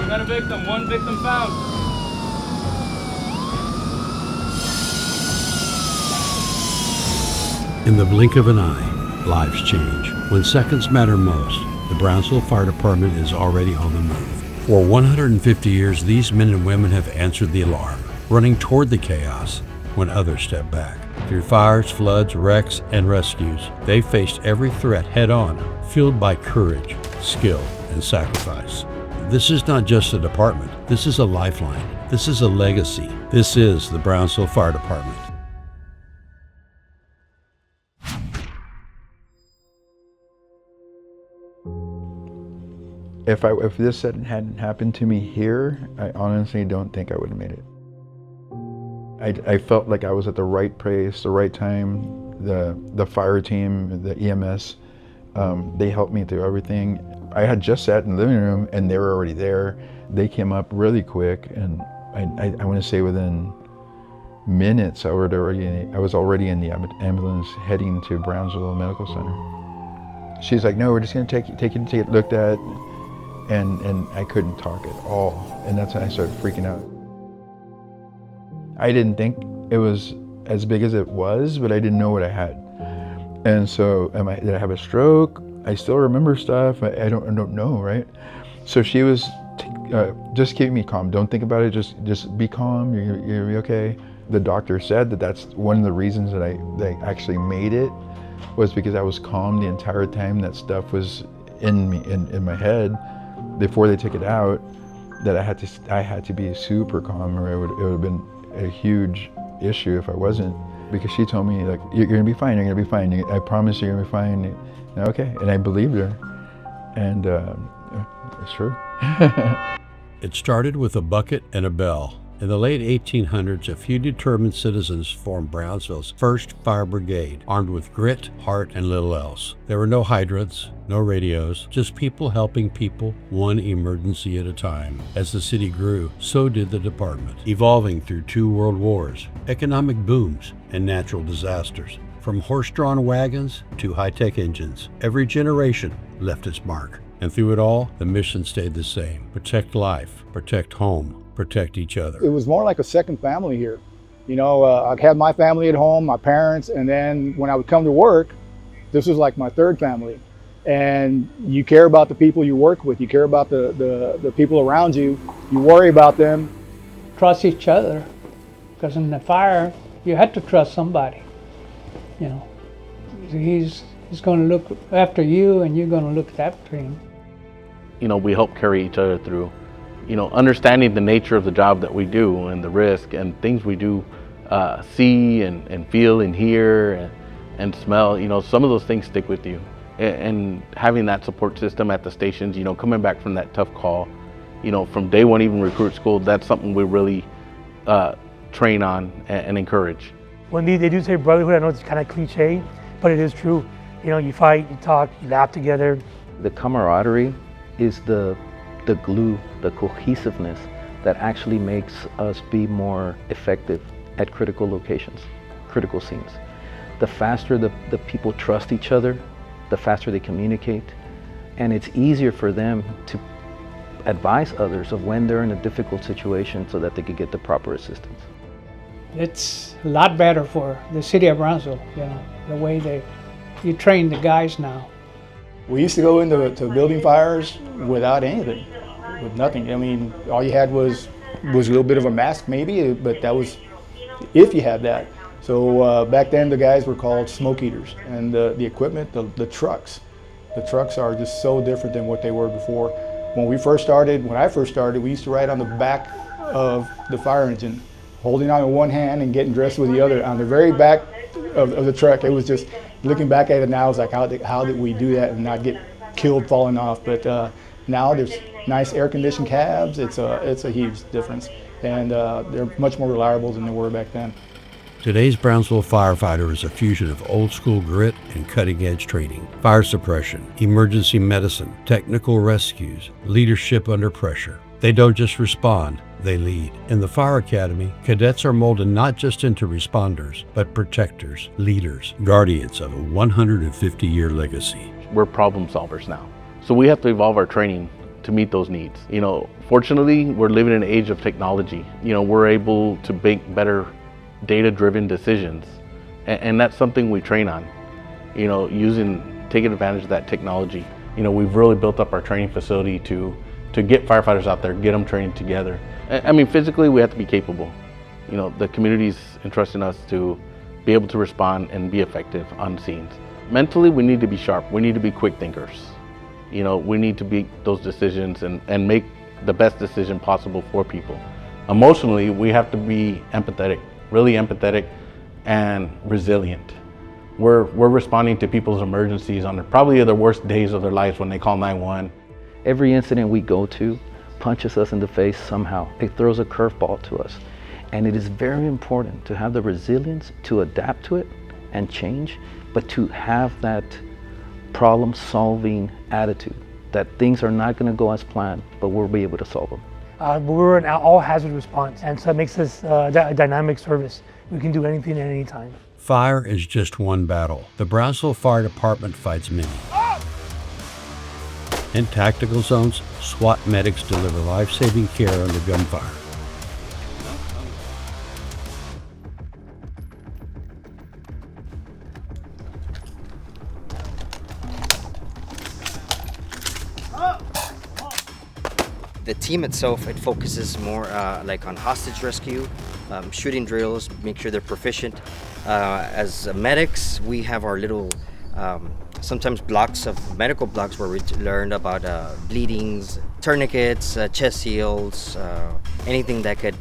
We got a victim, one victim found. In the blink of an eye, lives change. When seconds matter most, the Brownsville Fire Department is already on the move. For 150 years, these men and women have answered the alarm, running toward the chaos when others step back. Through fires, floods, wrecks, and rescues, they faced every threat head-on, fueled by courage, skill, and sacrifice. This is not just a department. This is a lifeline. This is a legacy. This is the Brownsville Fire Department. If this hadn't happened to me here, I honestly don't think I would have made it. I felt like I was at the right place, the right time. The fire team, the EMS, they helped me through everything. I had just sat in the living room and they were already there. They came up really quick, and I want to say within minutes I was already in the ambulance heading to Brownsville Medical Center. She's like, "No, we're just going to take you to get it looked at." And I couldn't talk at all. And that's when I started freaking out. I didn't think it was as big as it was, but I didn't know what I had. And so, did I have a stroke? I still remember stuff. I don't know, right? So she was just keeping me calm. Don't think about it. Just be calm. You're be okay. The doctor said that that's one of the reasons that I actually made it, was because I was calm the entire time that stuff was in me, in my head. Before they took it out, that I had to be super calm, or it would have been a huge issue if I wasn't. Because she told me, like, you're gonna be fine, you're gonna be fine. I promise you're gonna be fine. And okay, and I believed her, and it's true. It started with a bucket and a bell. In the late 1800s, a few determined citizens formed Brownsville's first fire brigade, armed with grit, heart, and little else. There were no hydrants, no radios, just people helping people, one emergency at a time. As the city grew, so did the department, evolving through 2 world wars, economic booms, and natural disasters. From horse-drawn wagons to high-tech engines, every generation left its mark. And through it all, the mission stayed the same: protect life, protect home, protect each other. It was more like a second family here. You know, I had my family at home, my parents, and then when I would come to work, this was like my third family. And you care about the people you work with, you care about the people around you, you worry about them. Trust each other, because in the fire, you had to trust somebody. You know, he's going to look after you, and you're going to look after him. You know, we help carry each other through. You know, understanding the nature of the job that we do and the risk and things we do see and feel and hear and smell, you know, some of those things stick with you. And having that support system at the stations, you know, coming back from that tough call, you know, from day one, even recruit school, that's something we really train on and encourage. When they do say brotherhood, I know it's kind of cliche, but it is true. You know, you fight, you talk, you laugh together. The camaraderie is the glue, the cohesiveness that actually makes us be more effective at critical locations, critical scenes. The faster the people trust each other, the faster they communicate, and it's easier for them to advise others of when they're in a difficult situation so that they could get the proper assistance. It's a lot better for the city of Brownsville, you know, the way you train the guys now. We used to go into building fires without anything, with nothing. I mean, all you had was a little bit of a mask maybe, but that was if you had that. So back then the guys were called smoke eaters, and the equipment, the trucks are just so different than what they were before. When I first started, we used to ride on the back of the fire engine, holding on with one hand and getting dressed with the other on the very back of the truck. It was just, looking back at it now, it's like, how did we do that and not get killed falling off? But now there's nice air-conditioned cabs. It's a huge difference, and they're much more reliable than they were back then. Today's Brownsville firefighter is a fusion of old-school grit and cutting-edge training, fire suppression, emergency medicine, technical rescues, leadership under pressure. They don't just respond, they lead. In the Fire Academy, cadets are molded not just into responders, but protectors, leaders, guardians of a 150-year legacy. We're problem solvers now. So we have to evolve our training to meet those needs. You know, fortunately, we're living in an age of technology. You know, we're able to make better data-driven decisions, and that's something we train on. You know, taking advantage of that technology. You know, we've really built up our training facility to get firefighters out there, get them trained together. I mean, physically, we have to be capable. You know, the community's entrusting us to be able to respond and be effective on scenes. Mentally, we need to be sharp. We need to be quick thinkers. You know, we need to make those decisions and make the best decision possible for people. Emotionally, we have to be empathetic, really empathetic and resilient. We're responding to people's emergencies on probably the worst days of their lives when they call 911. Every incident we go to punches us in the face somehow. It throws a curveball to us. And it is very important to have the resilience to adapt to it and change, but to have that problem-solving attitude, that things are not going to go as planned, but we'll be able to solve them. We're an all-hazard response, and so it makes us a dynamic service. We can do anything at any time. Fire is just one battle. The Brownsville Fire Department fights many. In tactical zones, SWAT medics deliver life-saving care under gunfire. The team itself, it focuses more like on hostage rescue, shooting drills, make sure they're proficient. As medics, we have our little, sometimes blocks of medical blocks where we learned about bleedings, tourniquets, chest seals, anything that could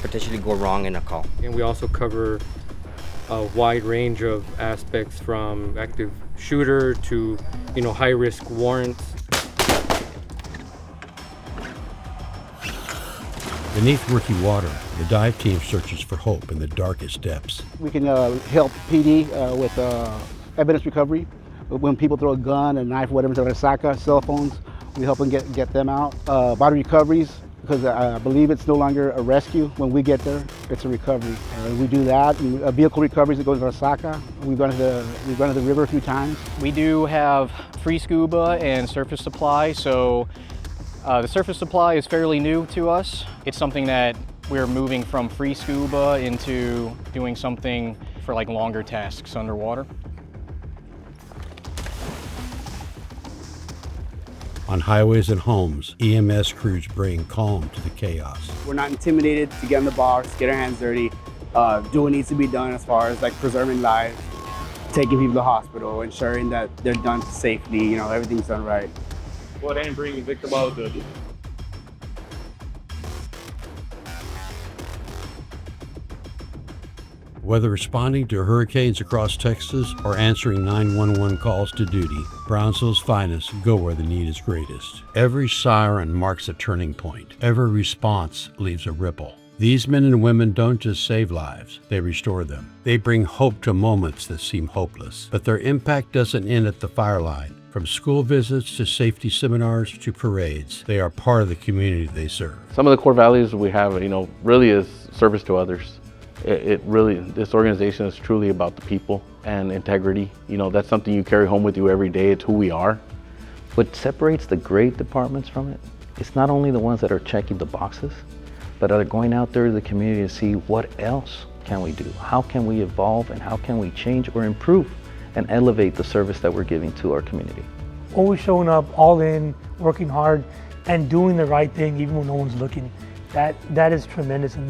potentially go wrong in a call. And we also cover a wide range of aspects from active shooter to, you know, high-risk warrants. Beneath murky water, the dive team searches for hope in the darkest depths. We can help PD with evidence recovery. When people throw a gun, a knife, whatever, to Saka, cell phones, we help them get them out. Body recoveries, because I believe it's no longer a rescue. When we get there, it's a recovery. We do that. And, vehicle recoveries that goes to Saka. We've gone to the river a few times. We do have free scuba and surface supply, so the surface supply is fairly new to us. It's something that we're moving from free scuba into doing something for like longer tasks underwater. On highways and homes, EMS crews bring calm to the chaos. We're not intimidated to get in the box, get our hands dirty, do what needs to be done as far as like preserving lives, taking people to the hospital, ensuring that they're done safely, you know, everything's done right. What ain't bringing victim out good? Whether responding to hurricanes across Texas or answering 911 calls to duty, Brownsville's finest go where the need is greatest. Every siren marks a turning point. Every response leaves a ripple. These men and women don't just save lives, they restore them. They bring hope to moments that seem hopeless. But their impact doesn't end at the fire line. From school visits to safety seminars to parades, they are part of the community they serve. Some of the core values we have, you know, really is service to others. This organization is truly about the people and integrity. You know, that's something you carry home with you every day. It's who we are. What separates the great departments from it, it's not only the ones that are checking the boxes, but are going out there to the community to see what else can we do? How can we evolve and how can we change or improve and elevate the service that we're giving to our community? Always showing up, all in, working hard, and doing the right thing even when no one's looking. That is tremendous. And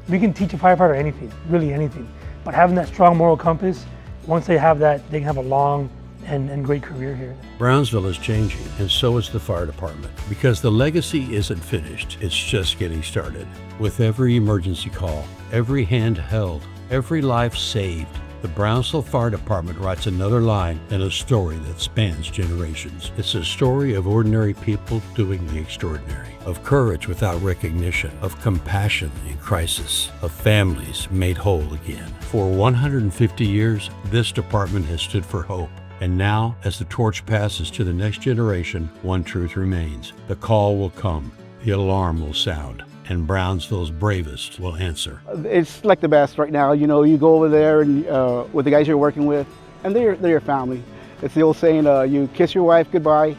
we can teach a firefighter anything, really anything. But having that strong moral compass, once they have that, they can have a long and great career here. Brownsville is changing, and so is the fire department. Because the legacy isn't finished, it's just getting started. With every emergency call, every hand held, every life saved, the Brownsville Fire Department writes another line in a story that spans generations. It's a story of ordinary people doing the extraordinary, of courage without recognition, of compassion in crisis, of families made whole again. For 150 years, this department has stood for hope. And now, as the torch passes to the next generation, one truth remains. The call will come, the alarm will sound, and Brownsville's bravest will answer. It's like the best right now. You know, you go over there and with the guys you're working with, and they're your family. It's the old saying, you kiss your wife goodbye,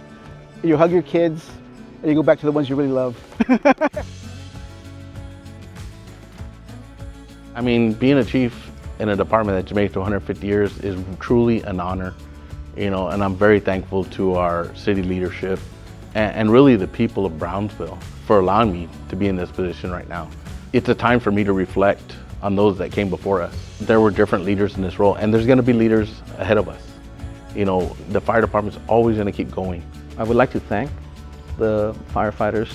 you hug your kids, and you go back to the ones you really love. I mean, being a chief in a department that's made to 150 years is truly an honor, you know, and I'm very thankful to our city leadership and really the people of Brownsville for allowing me to be in this position right now. It's a time for me to reflect on those that came before us. There were different leaders in this role, and there's gonna be leaders ahead of us. You know, the fire department's always gonna keep going. I would like to thank the firefighters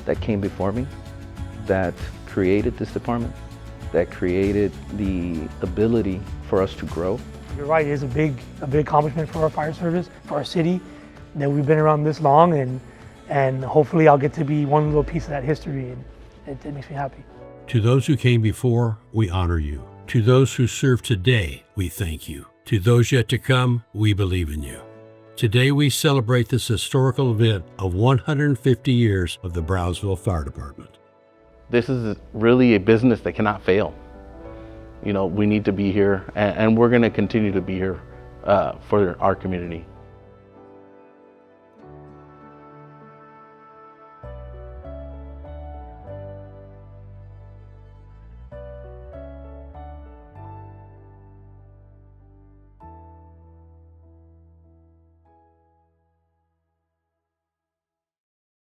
that came before me, that created this department, that created the ability for us to grow. You're right, it is a big accomplishment for our fire service, for our city, that we've been around this long, and hopefully I'll get to be one little piece of that history, and it makes me happy. To those who came before, we honor you. To those who serve today, we thank you. To those yet to come, we believe in you. Today we celebrate this historical event of 150 years of the Brownsville Fire Department. This is really a business that cannot fail. You know, we need to be here, and we're gonna continue to be here for our community.